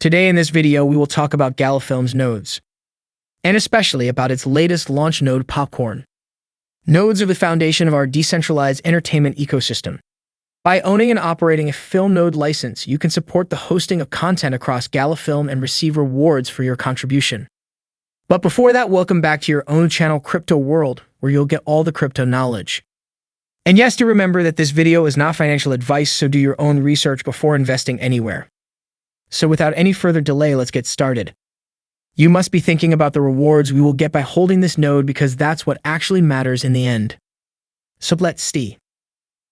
Today in this video, we will talk about Gala Film's nodes, and especially about its latest launch node, Popcorn. Nodes are the foundation of our decentralized entertainment ecosystem. By owning and operating a film node license, you can support the hosting of content across Gala Film and receive rewards for your contribution. But before that, welcome back to your own channel, Crypto World, where you'll get all the crypto knowledge. And yes, to remember that this video is not financial advice, so do your own research before investing anywhere. So without any further delay, let's get started. You must be thinking about the rewards we will get by holding this node, because that's what actually matters in the end. So let's see.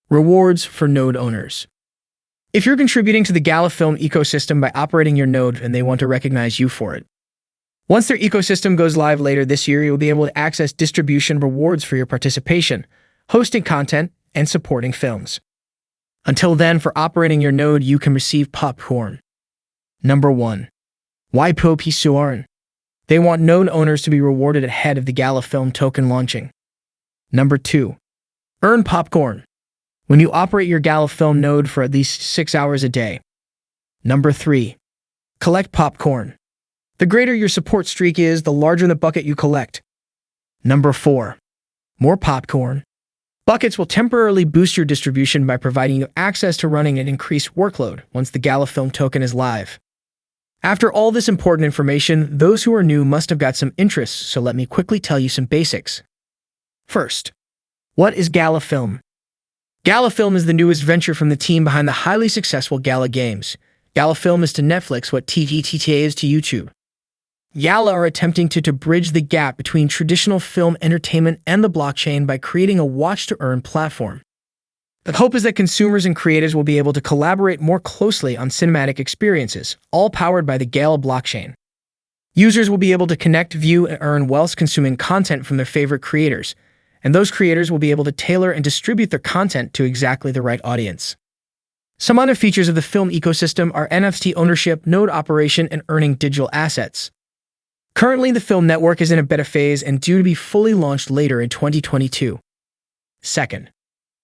Rewards for node owners. If you're contributing to the Gala Film ecosystem by operating your node, and they want to recognize you for it. Once their ecosystem goes live later this year, you'll be able to access distribution rewards for your participation, hosting content, and supporting films. Until then, for operating your node, you can receive Popcorn. Number 1. Why Popcorn? They want node owners to be rewarded ahead of the Gala Film token launching. Number 2. Earn Popcorn. When you operate your Gala Film node for at least 6 hours a day. Number 3. Collect Popcorn. The greater your support streak is, the larger the bucket you collect. Number 4. More Popcorn. Buckets will temporarily boost your distribution by providing you access to running an increased workload once the Gala Film token is live. After all this important information, those who are new must have got some interest, so let me quickly tell you some basics. First, what is Gala Film? Gala Film is the newest venture from the team behind the highly successful Gala games. Gala Film is to Netflix what TGTTA is to YouTube. Gala are attempting to bridge the gap between traditional film entertainment and the blockchain by creating a watch-to-earn platform. The hope is that consumers and creators will be able to collaborate more closely on cinematic experiences, all powered by the Gala blockchain. Users will be able to connect, view, and earn whilst consuming content from their favorite creators, and those creators will be able to tailor and distribute their content to exactly the right audience. Some other features of the film ecosystem are NFT ownership, node operation, and earning digital assets. Currently, the film network is in a beta phase and due to be fully launched later in 2022. Second,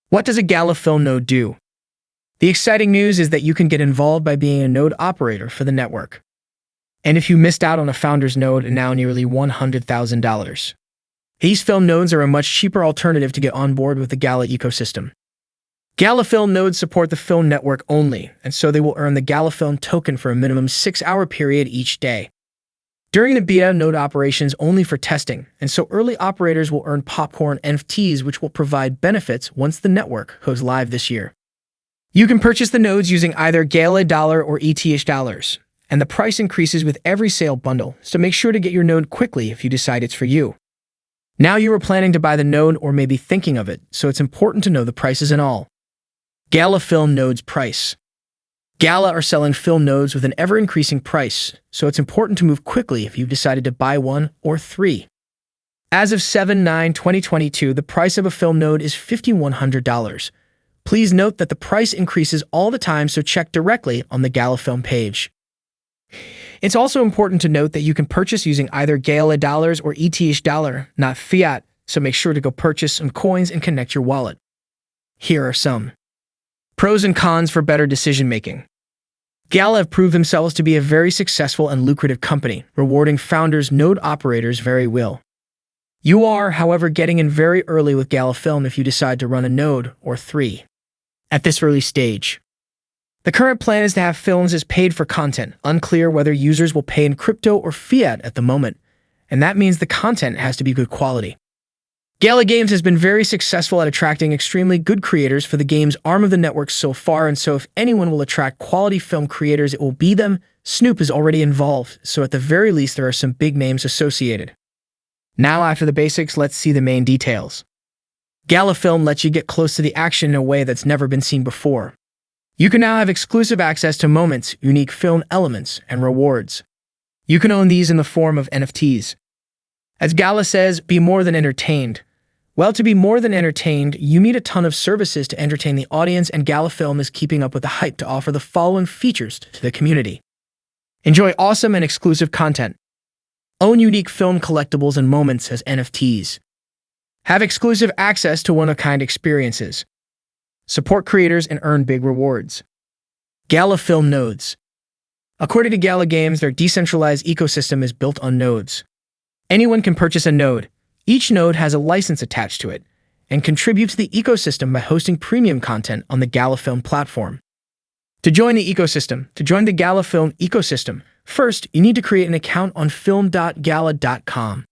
what does a Gala Film node do? The exciting news is that you can get involved by being a node operator for the network. And if you missed out on a founder's node, now nearly $100,000. These film nodes are a much cheaper alternative to get on board with the Gala ecosystem. Gala Film nodes support the film network only, and so they will earn the Gala Film token for a minimum 6-hour period each day. During the beta, node operations only for testing, and so early operators will earn Popcorn NFTs, which will provide benefits once the network goes live this year. You can purchase the nodes using either Gala dollar or ETH dollars, and the price increases with every sale bundle, so make sure to get your node quickly if you decide it's for you. Now you are planning to buy the node or maybe thinking of it, so it's important to know the prices and all. Gala Film nodes price. Gala are selling film nodes with an ever-increasing price, so it's important to move quickly if you've decided to buy 1 or 3. As of 7/9/2022, the price of a film node is $5,100. Please note that the price increases all the time, so check directly on the Gala Film page. It's also important to note that you can purchase using either Gala dollars or ETH dollar, not fiat, so make sure to go purchase some coins and connect your wallet. Here are some pros and cons for better decision-making. Gala have proved themselves to be a very successful and lucrative company, rewarding founders, node operators very well. You are, however, getting in very early with Gala Film if you decide to run a node or 3. At this early stage, the current plan is to have films as paid-for content, unclear whether users will pay in crypto or fiat at the moment, and that means the content has to be good quality. Gala Games has been very successful at attracting extremely good creators for the game's arm of the network so far, and so if anyone will attract quality film creators, it will be them. Snoop is already involved, so at the very least there are some big names associated. Now, after the basics, let's see the main details. Gala Film lets you get close to the action in a way that's never been seen before. You can now have exclusive access to moments, unique film elements, and rewards. You can own these in the form of NFTs. As Gala says, be more than entertained. Well, to be more than entertained, you need a ton of services to entertain the audience, and Gala Film is keeping up with the hype to offer the following features to the community. Enjoy awesome and exclusive content. Own unique film collectibles and moments as NFTs. Have exclusive access to one-of-a-kind experiences. Support creators and earn big rewards. Gala Film nodes. According to Gala Games, their decentralized ecosystem is built on nodes. Anyone can purchase a node. Each node has a license attached to it and contribute to the ecosystem by hosting premium content on the Gala Film platform. To join the Gala Film ecosystem, first, you need to create an account on film.gala.com.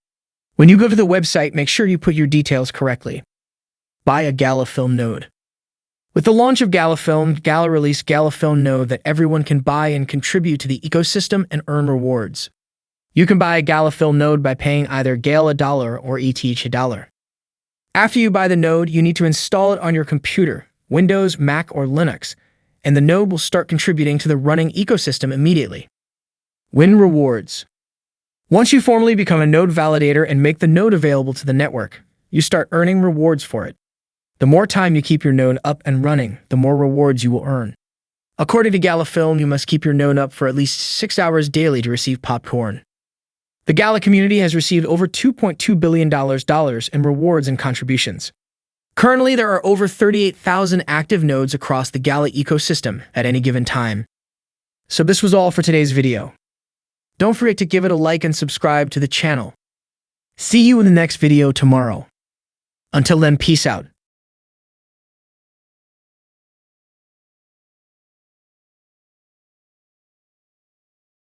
When you go to the website, make sure you put your details correctly. Buy a Gala Film node. With the launch of Gala Film, Gala released Gala Film node that everyone can buy and contribute to the ecosystem and earn rewards. You can buy a Gala Film node by paying either Gala $1 or ETH $1. After you buy the node, you need to install it on your computer, Windows, Mac, or Linux, and the node will start contributing to the running ecosystem immediately. Win rewards. Once you formally become a node validator and make the node available to the network, you start earning rewards for it. The more time you keep your node up and running, the more rewards you will earn. According to Gala Film, you must keep your node up for at least 6 hours daily to receive popcorn. The Gala community has received over $2.2 billion in rewards and contributions. Currently, there are over 38,000 active nodes across the Gala ecosystem at any given time. So this was all for today's video. Don't forget to give it a like and subscribe to the channel. See you in the next video tomorrow. Until then, peace out.